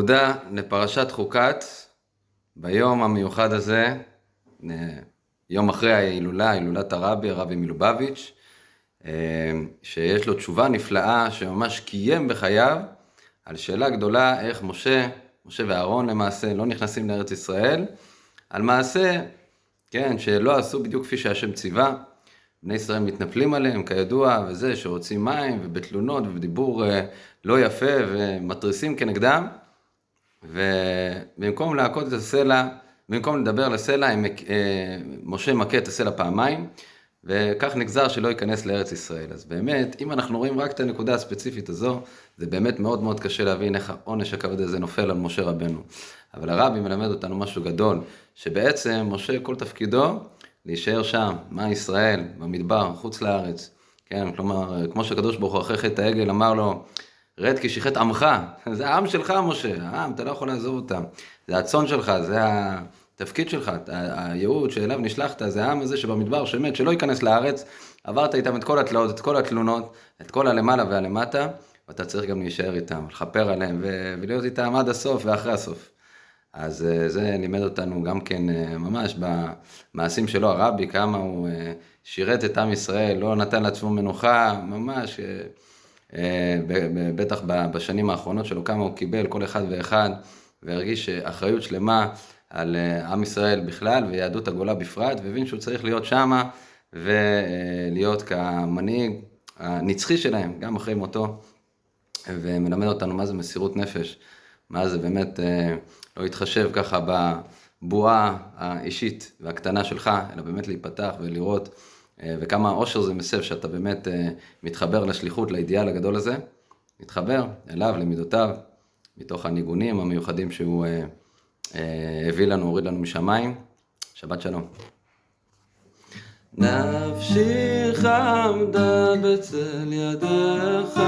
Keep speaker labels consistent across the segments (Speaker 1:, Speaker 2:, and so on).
Speaker 1: פקודה לפרשת חוקת, ביום המיוחד הזה, יום אחרי ההילולה, הילולת הרבי מלובביץ', שיש לו תשובה נפלאה שממש קיים בחייו, על שאלה גדולה איך משה ואהרון למעשה לא נכנסים לארץ ישראל, על מעשה, כן, שלא עשו בדיוק כפי שהשם ציווה, בני ישראל מתנפלים עליהם כידוע, וזה שרוצים מים ובתלונות ובדיבור לא יפה ומתריסים כנגדם, ובמקום להכות את הסלע, במקום לדבר לסלע, משה מכה את הסלע פעמיים, וכך נגזר שלא ייכנס לארץ ישראל. אז באמת, אם אנחנו רואים רק את הנקודה הספציפית הזו, זה באמת מאוד מאוד קשה להבין איך העונש הכבד הזה נופל על משה רבנו. אבל הרבי מלמד אותנו משהו גדול, שבעצם משה כל תפקידו להישאר שם, מה ישראל, במדבר, חוץ לארץ. כן, כלומר, כמו שהקדוש ברוך הוא אחרי חטא העגל אמר לו, רד כי שיחת עמך, זה העם שלך משה, העם, אתה לא יכול לעזוב אותם, זה הצאן שלך, זה התפקיד שלך, הייעוד שאליו נשלחת, זה העם הזה שבמדבר שמת, שלא ייכנס לארץ, עברת איתם את כל התלאות, את כל התלונות, את כל הלמעלה והלמטה, ואתה צריך גם להישאר איתם, לחפר עליהם ולהיות איתם עד הסוף ואחרי הסוף. אז זה לימד אותנו גם כן ממש במעשים שלו, הרבי, כמה הוא שירת את עם ישראל, לא נתן לעצמו מנוחה, ממש, בטח בשנים האחרונות שלו, כמה הוא קיבל כל אחד ואחד, והרגיש אחריות שלמה על עם ישראל בכלל, ויהדות הגולה בפרט, והבין שהוא צריך להיות שם, ולהיות כמנהיג הנצחי שלהם, גם אחרי מותו, ומלמד אותנו מה זה מסירות נפש, מה זה באמת לא להתחשב ככה בבועה האישית והקטנה שלך, אלא באמת להיפתח ולראות, וכמה האושר זה מסב שאתה באמת מתחבר לשליחות, לאידיאל הגדול הזה, מתחבר אליו, למידותיו, מתוך הניגונים המיוחדים שהוא הביא לנו, הוריד לנו משמיים. שבת שלום.
Speaker 2: נפשי חמדה בצל ידיך,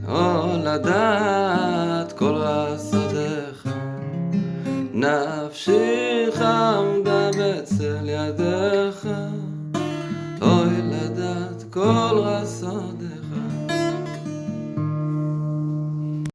Speaker 2: או לדעת כל רסדיך. נפשי